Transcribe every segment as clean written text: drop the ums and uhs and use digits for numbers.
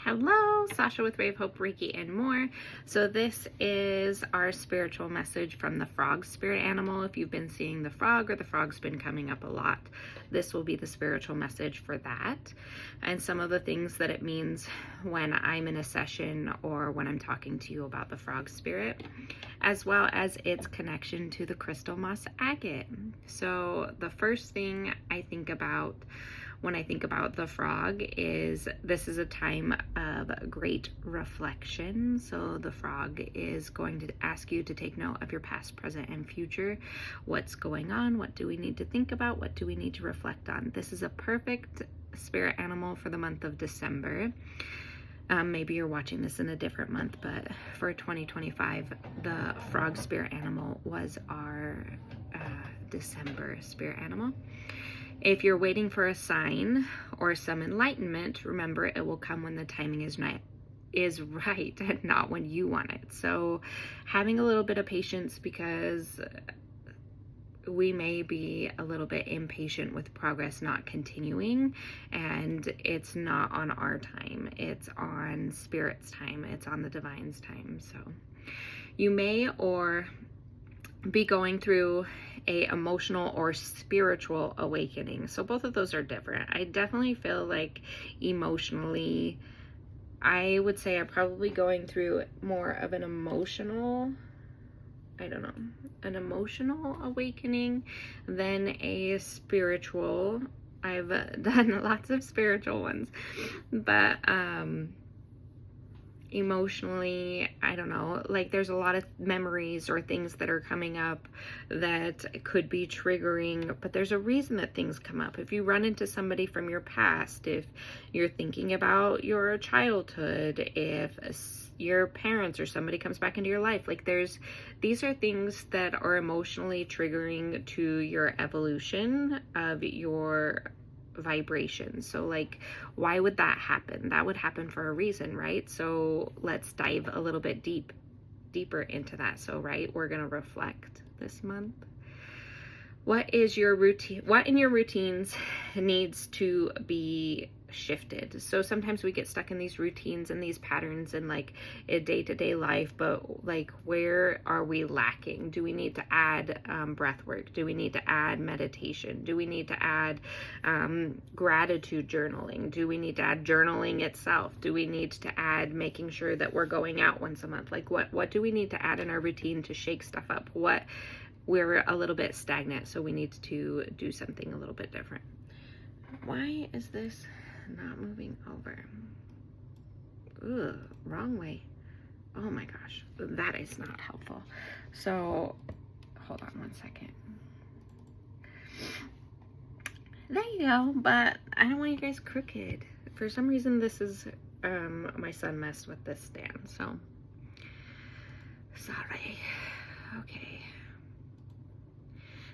Hello, Sasha with Ray of Hope, Reiki, and more. So this is our spiritual message from the frog spirit animal. If you've been seeing the frog or the frog's been coming up a lot, this will be the spiritual message for that. And some of the things that it means when I'm in a session or when I'm talking to you about the frog spirit, as well as its connection to the crystal moss agate. So the first thing I think about when I think about the frog is this is a time of great reflection. So the frog is going to ask you to take note of your past, present, and future. What's going on? What do we need to think about? What do we need to reflect on? This is a perfect spirit animal for the month of December. Maybe you're watching this in a different month, but for 2025, the frog spirit animal was our December spirit animal. If you're waiting for a sign or some enlightenment, remember it will come when the timing is right and not when you want it. So having a little bit of patience, because we may be a little bit impatient with progress not continuing, and it's not on our time. It's on Spirit's time. It's on the Divine's time. So you may or be going through a emotional or spiritual awakening. So both of those are different. I definitely feel like emotionally, I would say I'm probably going through more of an emotional, an emotional awakening than a spiritual. I've done lots of spiritual ones, but emotionally, I don't know, like there's a lot of memories or things that are coming up that could be triggering, but there's a reason that things come up. If you run into somebody from your past, if you're thinking about your childhood, if your parents or somebody comes back into your life, like these are things that are emotionally triggering to your evolution of your vibration. So like, why would that happen? That would happen for a reason, right? So let's dive a little bit deeper into that. So we're going to reflect this month. What is your routine? What in your routines needs to be shifted? So sometimes we get stuck in these routines and these patterns in like a day-to-day life, but like, where are we lacking? Do we need to add breath work? Do we need to add meditation? Do we need to add gratitude journaling? Do we need to add journaling itself? Do we need to add making sure that we're going out once a month? Like what do we need to add in our routine to shake stuff up? We're a little bit stagnant, so we need to do something a little bit different. Why is this not moving over? Ugh, wrong way. Oh my gosh, that is not helpful. So hold on one second. There you go, but I don't want you guys crooked. For some reason, this is my son messed with this stand, so sorry. Okay.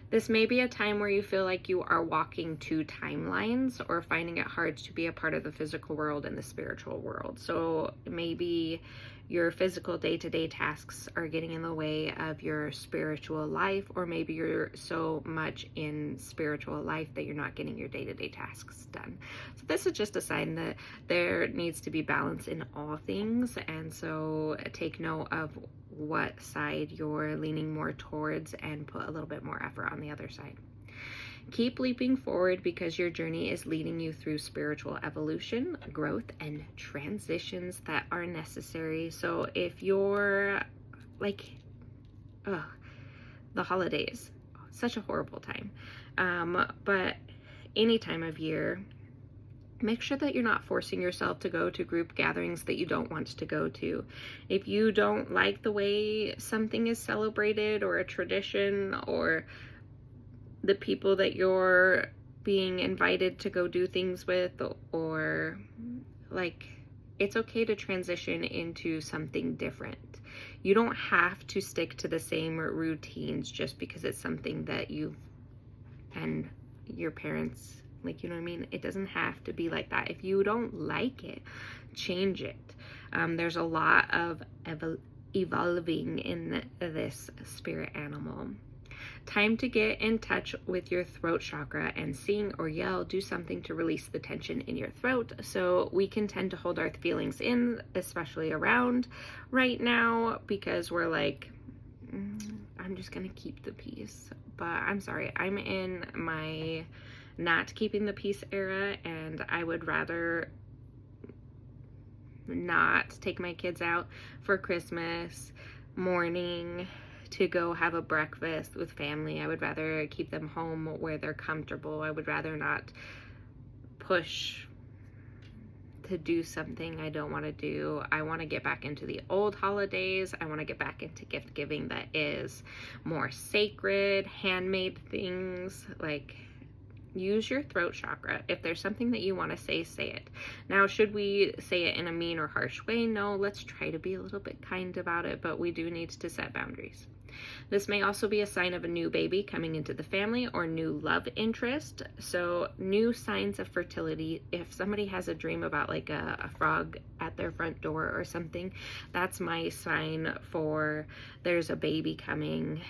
This may be a time where you feel like you are walking two timelines or finding it hard to be a part of the physical world and the spiritual world. So maybe your physical day-to-day tasks are getting in the way of your spiritual life, or maybe you're so much in spiritual life that you're not getting your day-to-day tasks done. So this is just a sign that there needs to be balance in all things, and so take note of what side you're leaning more towards and put a little bit more effort on the other side. Keep leaping forward, because your journey is leading you through spiritual evolution, growth, and transitions that are necessary. So if you're like, the holidays, such a horrible time, but any time of year, make sure that you're not forcing yourself to go to group gatherings that you don't want to go to. If you don't like the way something is celebrated, or a tradition, or the people that you're being invited to go do things with, or like, it's okay to transition into something different. You don't have to stick to the same routines just because it's something that you and your parents, like, you know what I mean? It doesn't have to be like that. If you don't like it, change it. There's a lot of evolving in this spirit animal. Time to get in touch with your throat chakra and sing or yell, do something to release the tension in your throat. So we can tend to hold our feelings in, especially around right now, because we're like, I'm just gonna keep the peace. But I'm sorry, I'm in my not keeping the peace era, and I would rather not take my kids out for Christmas morning to go have a breakfast with family. I would rather keep them home where they're comfortable. I would rather not push to do something I don't want to do. I want to get back into the old holidays. I want to get back into gift giving that is more sacred, handmade things. Like, use your throat chakra. If there's something that you want to say it. Now, should we say it in a mean or harsh way? No, let's try to be a little bit kind about it, but we do need to set boundaries. This may also be a sign of a new baby coming into the family or new love interest. So new signs of fertility. If somebody has a dream about like a frog at their front door or something, that's my sign for there's a baby coming.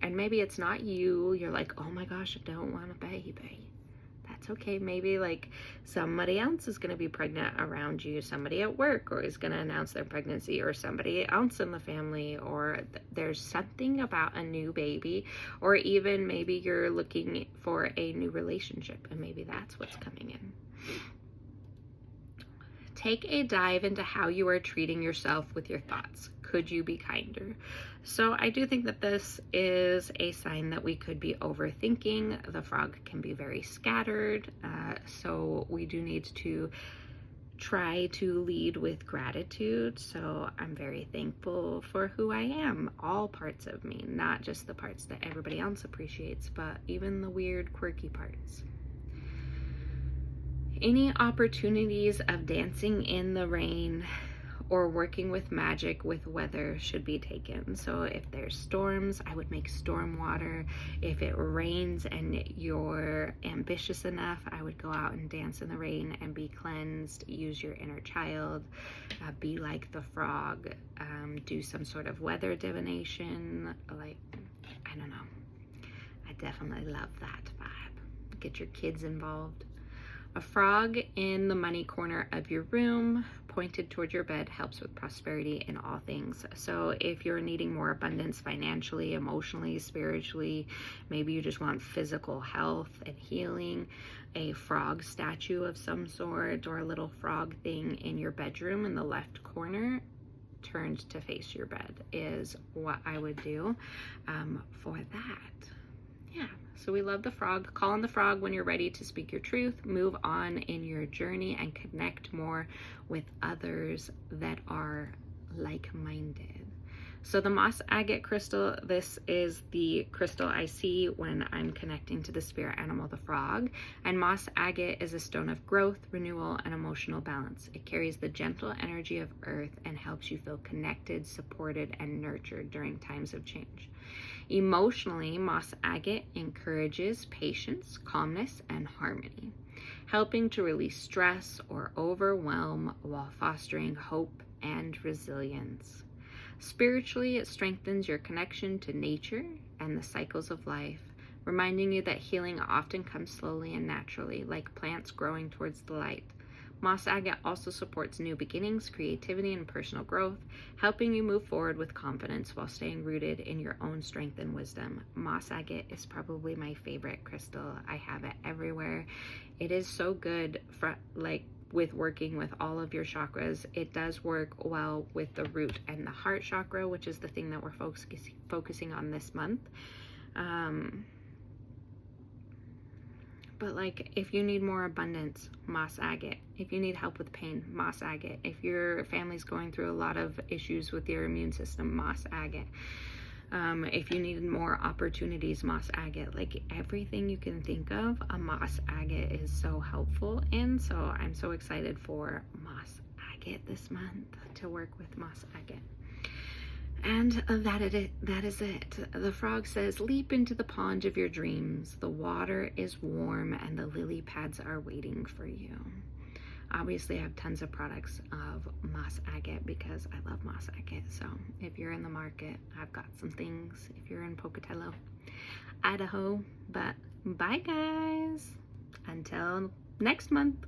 And maybe it's not you. You're like, oh my gosh, I don't want a baby. That's okay. Maybe like somebody else is going to be pregnant around you. Somebody at work or is going to announce their pregnancy, or somebody else in the family, or there's something about a new baby, or even maybe you're looking for a new relationship and maybe that's what's coming in. Take a dive into how you are treating yourself with your thoughts. Could you be kinder? So I do think that this is a sign that we could be overthinking. The frog can be very scattered, so we do need to try to lead with gratitude. So I'm very thankful for who I am, all parts of me, not just the parts that everybody else appreciates, but even the weird, quirky parts. Any opportunities of dancing in the rain or working with magic with weather should be taken. So if there's storms, I would make storm water. If it rains and you're ambitious enough, I would go out and dance in the rain and be cleansed. Use your inner child, be like the frog, do some sort of weather divination. Like, I don't know. I definitely love that vibe. Get your kids involved. A frog in the money corner of your room, pointed toward your bed, helps with prosperity in all things. So if you're needing more abundance financially, emotionally, spiritually, maybe you just want physical health and healing, a frog statue of some sort or a little frog thing in your bedroom in the left corner, turned to face your bed, is what I would do for that. Yeah, so we love the frog. Call on the frog when you're ready to speak your truth, move on in your journey, and connect more with others that are like-minded. So the moss agate crystal, this is the crystal I see when I'm connecting to the spirit animal, the frog. And moss agate is a stone of growth, renewal, and emotional balance. It carries the gentle energy of earth and helps you feel connected, supported, and nurtured during times of change. Emotionally, moss agate encourages patience, calmness, and harmony, helping to release stress or overwhelm while fostering hope and resilience. Spiritually, it strengthens your connection to nature and the cycles of life, reminding you that healing often comes slowly and naturally, like plants growing towards the light. Moss agate also supports new beginnings, creativity, and personal growth, helping you move forward with confidence while staying rooted in your own strength and wisdom. Moss agate is probably my favorite crystal. I have it everywhere. It is so good for with working with all of your chakras. It does work well with the root and the heart chakra, which is the thing that we're focusing on this month. But like, if you need more abundance, moss agate. If you need help with pain, moss agate. If your family's going through a lot of issues with your immune system, moss agate. If you need more opportunities, moss agate. Like, everything you can think of, a moss agate is so helpful in. So I'm so excited for moss agate this month, to work with moss agate. And that is it. The frog says, leap into the pond of your dreams. The water is warm and the lily pads are waiting for you. Obviously, I have tons of products of moss agate because I love moss agate. So if you're in the market, I've got some things if you're in Pocatello. Idaho. But bye, guys. Until next month.